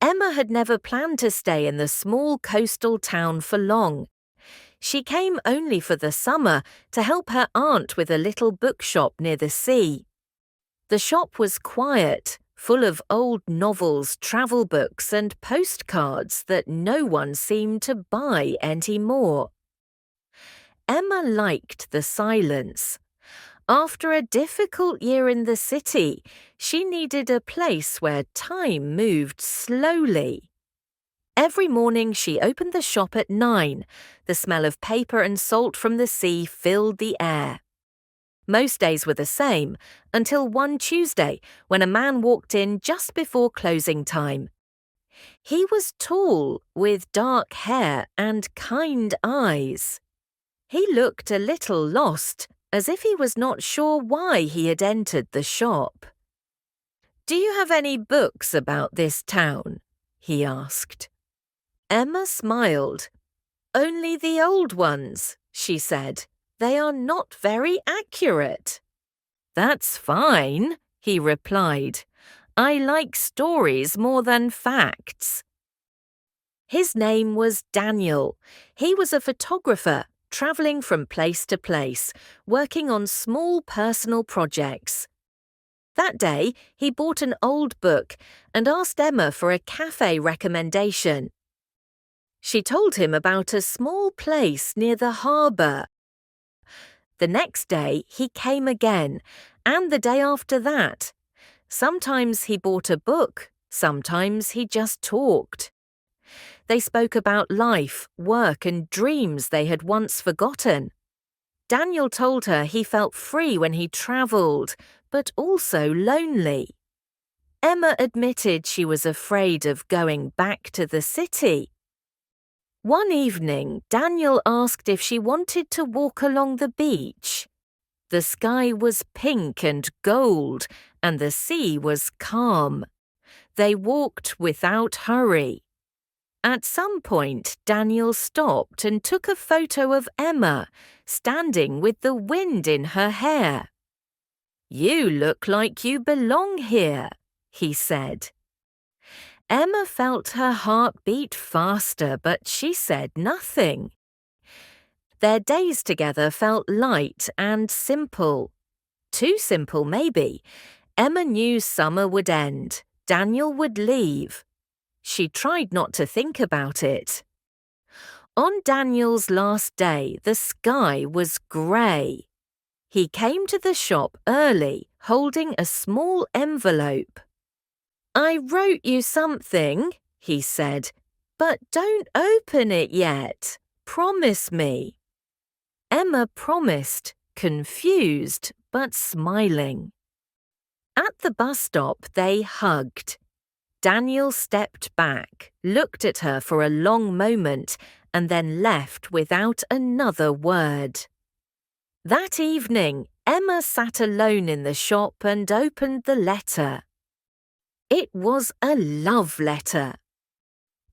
Emma had never planned to stay in the small coastal town for long. She came only for the summer to help her aunt with a little bookshop near the sea. The shop was quiet, full of old novels, travel books, and postcards that no one seemed to buy anymore. Emma liked the silence. After a difficult year in the city, she needed a place where time moved slowly. Every morning she opened the shop at 9. The smell of paper and salt from the sea filled the air. Most days were the same, until one Tuesday when a man walked in just before closing time. He was tall, with dark hair and kind eyes. He looked a little lost, as if he was not sure why he had entered the shop. "Do you have any books about this town?" he asked. Emma smiled. "Only the old ones," she said. "They are not very accurate." "That's fine," he replied. "I like stories more than facts." His name was Daniel. He was a photographer, traveling from place to place, working on small personal projects. That day, he bought an old book and asked Emma for a cafe recommendation. She told him about a small place near the harbour. The next day, he came again, and the day after that. Sometimes he bought a book, sometimes he just talked. They spoke about life, work, and dreams they had once forgotten. Daniel told her he felt free when he travelled, but also lonely. Emma admitted she was afraid of going back to the city. One evening, Daniel asked if she wanted to walk along the beach. The sky was pink and gold, and the sea was calm. They walked without hurry. At some point, Daniel stopped and took a photo of Emma, standing with the wind in her hair. "You look like you belong here," he said. Emma felt her heart beat faster, but she said nothing. Their days together felt light and simple. Too simple, maybe. Emma knew summer would end. Daniel would leave. She tried not to think about it. On Daniel's last day, the sky was grey. He came to the shop early, holding a small envelope. "I wrote you something," he said, "but don't open it yet. Promise me." Emma promised, confused but smiling. At the bus stop, they hugged. Daniel stepped back, looked at her for a long moment, and then left without another word. That evening, Emma sat alone in the shop and opened the letter. It was a love letter.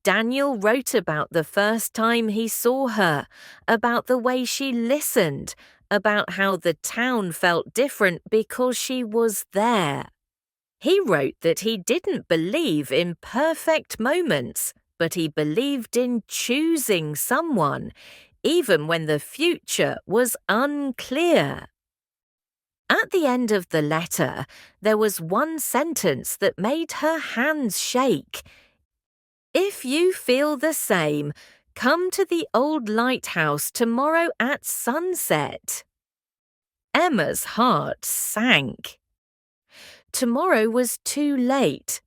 Daniel wrote about the first time he saw her, about the way she listened, about how the town felt different because she was there. He wrote that he didn't believe in perfect moments, but he believed in choosing someone, even when the future was unclear. At the end of the letter, there was one sentence that made her hands shake. "If you feel the same, come to the old lighthouse tomorrow at sunset." Emma's heart sank. Tomorrow was too late.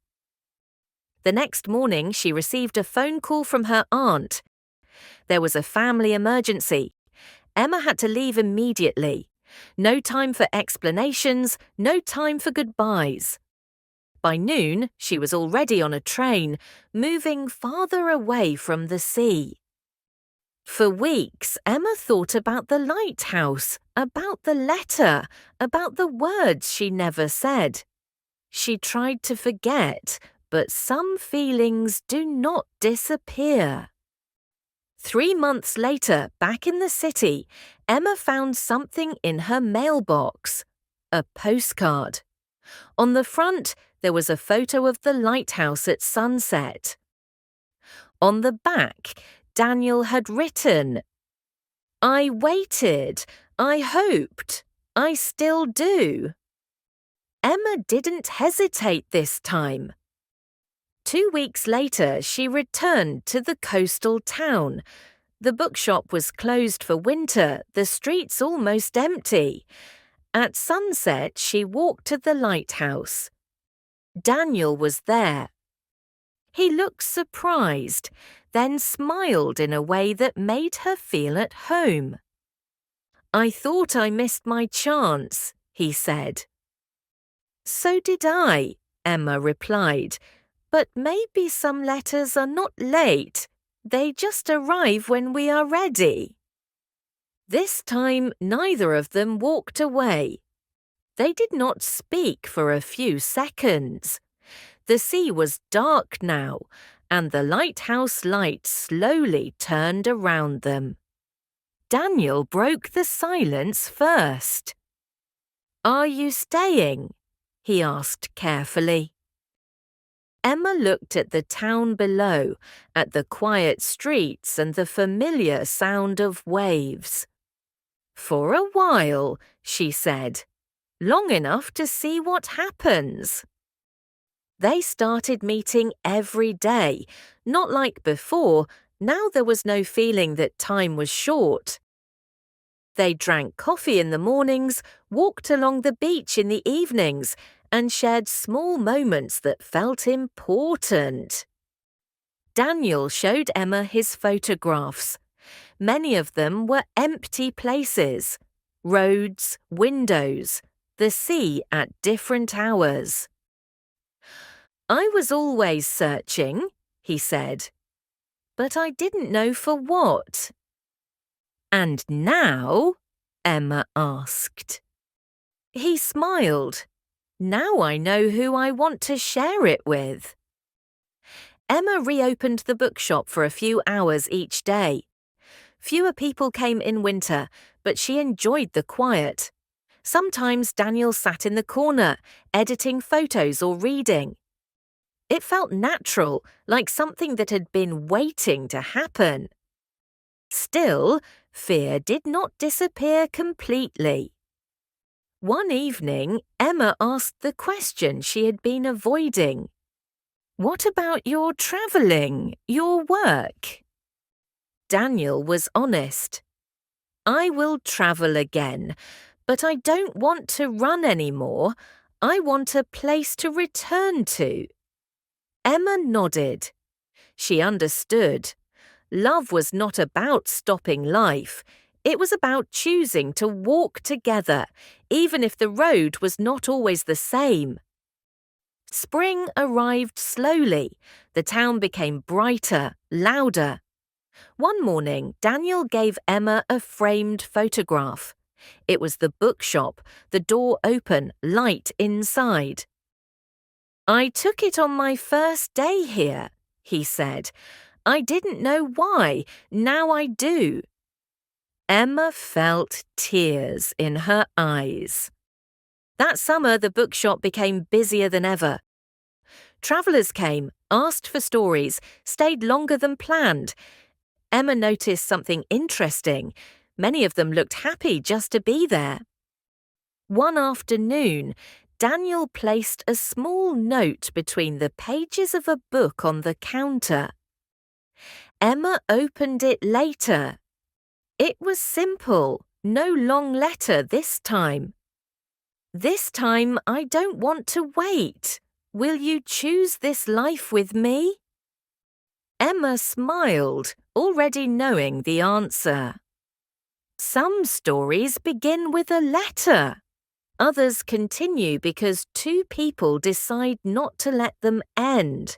The next morning, she received a phone call from her aunt. There was a family emergency. Emma had to leave immediately. No time for explanations, no time for goodbyes. By noon, she was already on a train, moving farther away from the sea. For weeks, Emma thought about the lighthouse, about the letter, about the words she never said. She tried to forget, but some feelings do not disappear. 3 months later, back in the city, Emma found something in her mailbox. A postcard. On the front, There was a photo of the lighthouse at sunset. On the back, Daniel had written, "I waited, I hoped, I still do." Emma didn't hesitate this time. 2 weeks later, she returned to the coastal town. The bookshop was closed for winter, the streets almost empty. At sunset, she walked to the lighthouse. Daniel was there. He looked surprised, then smiled in a way that made her feel at home. "I thought I missed my chance," he said. "So did I," Emma replied. "But maybe some letters are not late. They just arrive when we are ready." This time, neither of them walked away. They did not speak for a few seconds. The sea was dark now, and the lighthouse light slowly turned around them. Daniel broke the silence first. "Are you staying?" he asked carefully. Emma looked at the town below, at the quiet streets and the familiar sound of waves. "For a while," she said. "Long enough to see what happens." They started meeting every day. Not like before, now there was no feeling that time was short. They drank coffee in the mornings, walked along the beach in the evenings, and shared small moments that felt important. Daniel showed Emma his photographs. Many of them were empty places, roads, windows, the sea at different hours. "I was always searching," he said, "but I didn't know for what." "And now?" Emma asked. He smiled. "Now I know who I want to share it with." Emma reopened the bookshop for a few hours each day. Fewer people came in winter, but she enjoyed the quiet. Sometimes Daniel sat in the corner, editing photos or reading. It felt natural, like something that had been waiting to happen. Still, fear did not disappear completely. One evening, Emma asked the question she had been avoiding. "What about your travelling, your work?" Daniel was honest. "I will travel again, but I don't want to run anymore. I want a place to return to." Emma nodded. She understood. Love was not about stopping life. It was about choosing to walk together, even if the road was not always the same. Spring arrived slowly. The town became brighter, louder. One morning, Daniel gave Emma a framed photograph. It was the bookshop, the door open, light inside. "I took it on my first day here," he said. "I didn't know why. Now I do." Emma felt tears in her eyes. That summer, the bookshop became busier than ever. Travellers came, asked for stories, stayed longer than planned. Emma noticed something interesting. Many of them looked happy just to be there. One afternoon, Daniel placed a small note between the pages of a book on the counter. Emma opened it later. It was simple, no long letter this time. "This time I don't want to wait. Will you choose this life with me?" Emma smiled, already knowing the answer. Some stories begin with a letter. Others continue because two people decide not to let them end.